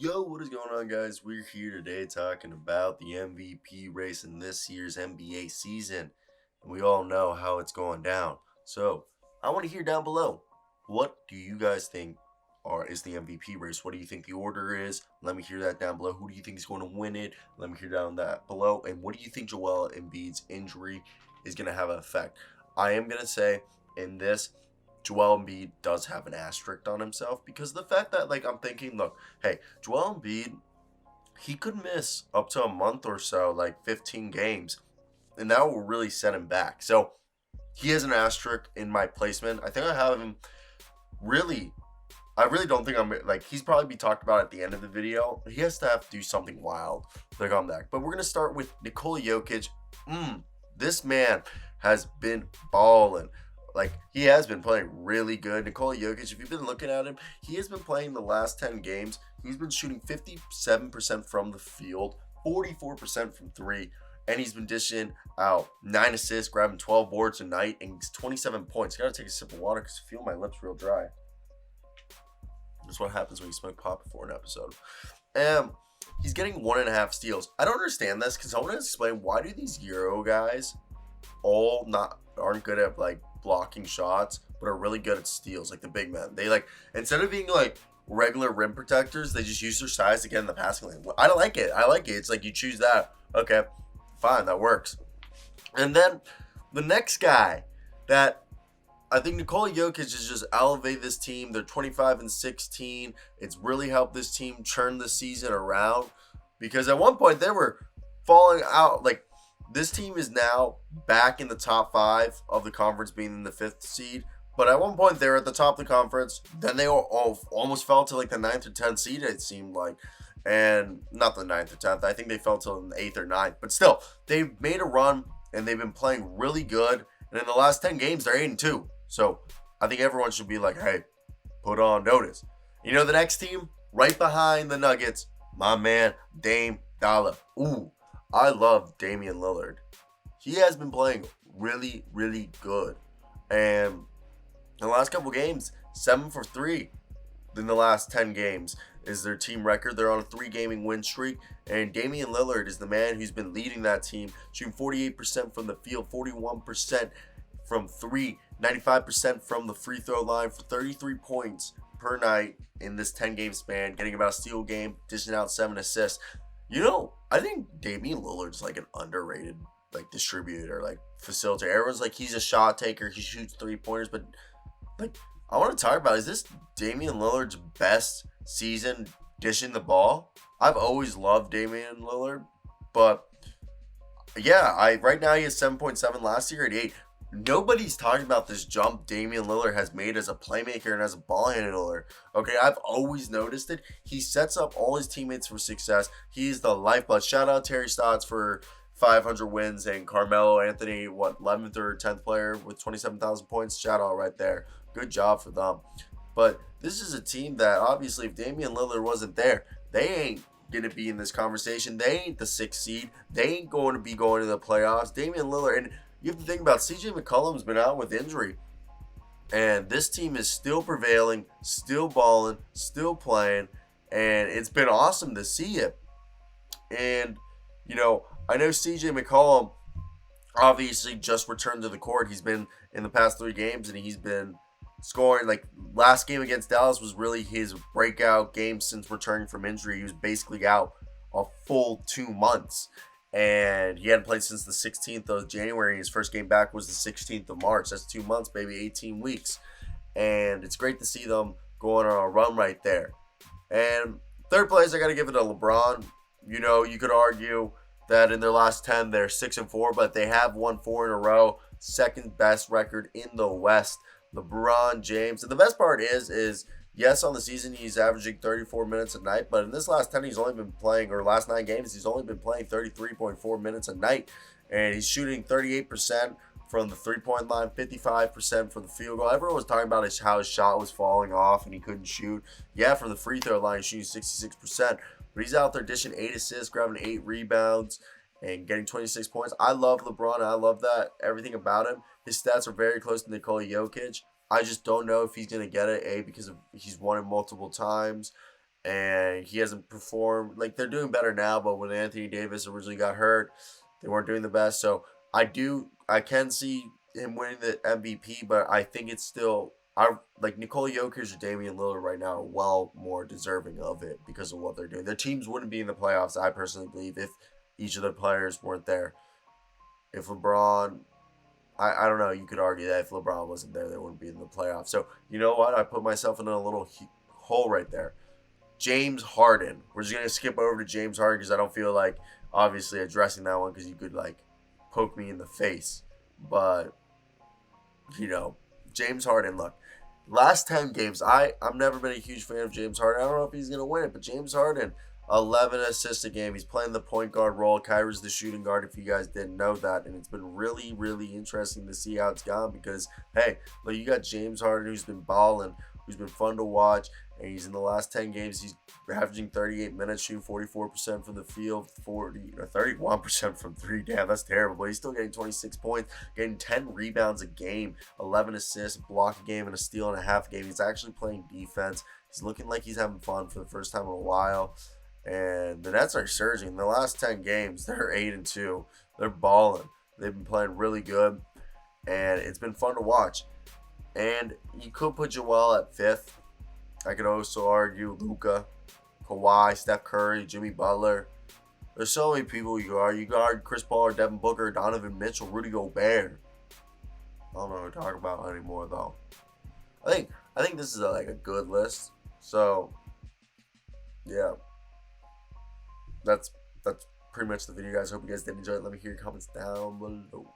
Yo, what is going on, guys? We're here today talking about the MVP race in this year's NBA season. And we all know how it's going down. So, I want to hear down below, what do you guys think is the MVP race? What do you think the order is? Let me hear that down below. Who do you think is going to win it? Let me hear down that below. And what do you think Joel Embiid's injury is going to have an effect? I am going to say in this, Joel Embiid does have an asterisk on himself because the fact that, I'm thinking, look, hey, Joel Embiid, he could miss up to a month or so, like 15 games, and that will really set him back. So he has an asterisk in my placement. I think I have him really. I really don't think he's probably be talked about at the end of the video. He has to have to do something wild to come back. But we're gonna start with Nikola Jokic. This man has been balling. He has been playing really good. Nikola Jokic, if you've been looking at him, he has been playing the last 10 games. He's been shooting 57% from the field, 44% from three, and he's been dishing out 9 assists, grabbing 12 boards a night, and 27 points. Gotta take a sip of water because I feel my lips real dry. That's what happens when you smoke pot before an episode. He's getting 1.5 steals. I don't understand this because I want to explain, why do these Euro guys aren't good at blocking shots, but are really good at steals, like the big men. They instead of being regular rim protectors, they just use their size to get in the passing lane. I don't like it. I like it. It's like you choose that. Okay, fine, that works. And then the next guy that I think Nikola Jokic has just elevated this team. They're 25-16. It's really helped this team turn the season around because at one point they were falling out. This team is now back in the top 5 of the conference, being in the 5th seed. But at one point, they were at the top of the conference. Then they almost fell to the 9th or 10th seed, it seemed like. And not the 9th or 10th. I think they fell to the 8th or 9th. But still, they've made a run, and they've been playing really good. And in the last 10 games, they're 8-2. So I think everyone should be like, hey, put on notice. You know, the next team, right behind the Nuggets, my man, Dame Dollar. Ooh. I love Damian Lillard. He has been playing really, really good. And in the last couple games, 7 for 3 in the last 10 games is their team record. They're on a 3-game win streak. And Damian Lillard is the man who's been leading that team, shooting 48% from the field, 41% from 3, 95% from the free throw line for 33 points per night in this 10-game span, getting about a steal game, dishing out 7 assists. You know, I think Damian Lillard's an underrated distributor, facilitator. Everyone's he's a shot taker, he shoots 3-pointers, but I want to talk about, is this Damian Lillard's best season dishing the ball? I've always loved Damian Lillard, but yeah, right now he has 7.7, last year at 8. Nobody's talking about this jump Damian Lillard has made as a playmaker and as a ball handler. Okay, I've always noticed it. He sets up all his teammates for success. He's the lifeblood. Shout out Terry Stotts for 500 wins and Carmelo Anthony, 11th or 10th player with 27,000 points. Shout out right there. Good job for them. But this is a team that obviously, if Damian Lillard wasn't there, they ain't going to be in this conversation. They ain't the 6th seed. They ain't going to be going to the playoffs. Damian Lillard, and you have to think about, CJ McCollum's been out with injury. And this team is still prevailing, still balling, still playing. And it's been awesome to see it. And, I know CJ McCollum obviously just returned to the court. He's been in the past 3 games, and he's been scoring. Last game against Dallas was really his breakout game since returning from injury. He was basically out a full 2 months. And he hadn't played since the 16th of January. His first game back was the 16th of March. That's 2 months, baby, 18 weeks. And it's great to see them going on a run right there. And third place, I got to give it to LeBron. You could argue that in their last 10, they're 6-4, but they have won 4 in a row. Second best record in the West. LeBron James. And the best part is yes, on the season, he's averaging 34 minutes a night, but in this last 10, he's only been playing, or last 9 games, he's only been playing 33.4 minutes a night, and he's shooting 38% from the three-point line, 55% from the field goal. Everyone was talking about how his shot was falling off and he couldn't shoot. Yeah, from the free throw line, he's shooting 66%, but he's out there dishing 8 assists, grabbing 8 rebounds, and getting 26 points. I love LeBron. I love that, everything about him. His stats are very close to Nikola Jokic. I just don't know if he's going to get it, because he's won it multiple times, and he hasn't performed. Like, they're doing better now, but when Anthony Davis originally got hurt, they weren't doing the best. So I can see him winning the MVP, but I think it's still I like Nikola Jokic or Damian Lillard right now are well more deserving of it because of what they're doing. Their teams wouldn't be in the playoffs, I personally believe, if each of their players weren't there. If LeBron, I don't know, you could argue that if LeBron wasn't there, they wouldn't be in the playoffs. So you know what? I put myself in a little hole right there. James Harden. We're just gonna skip over to James Harden because I don't feel like obviously addressing that one because you could like poke me in the face. But you know, James Harden. Look, last 10 games, I've never been a huge fan of James Harden. I don't know if he's gonna win it, but James Harden, 11 assists a game. He's playing the point guard role. Kyrie's the shooting guard. If you guys didn't know that, and it's been really, really interesting to see how it's gone because hey, look, you got James Harden who's been balling, who's been fun to watch, and he's in the last 10 games. He's averaging 38 minutes, shooting 44% from the field, 31% from three. Damn, that's terrible. But he's still getting 26 points, getting 10 rebounds a game, 11 assists, a block a game, and a steal and a half a game. He's actually playing defense. He's looking like he's having fun for the first time in a while. And the Nets are surging. In the last 10 games, they're 8-2. They're balling. They've been playing really good, and it's been fun to watch. And you could put Joel at fifth. I could also argue Luka, Kawhi, Steph Curry, Jimmy Butler. There's so many people you could argue. You could argue Chris Paul, or Devin Booker, Donovan Mitchell, Rudy Gobert. I don't know what to talk about anymore though. I think this is like a good list. So yeah, that's pretty much the video, guys. Hope you guys did enjoy it. Let me hear your comments down below.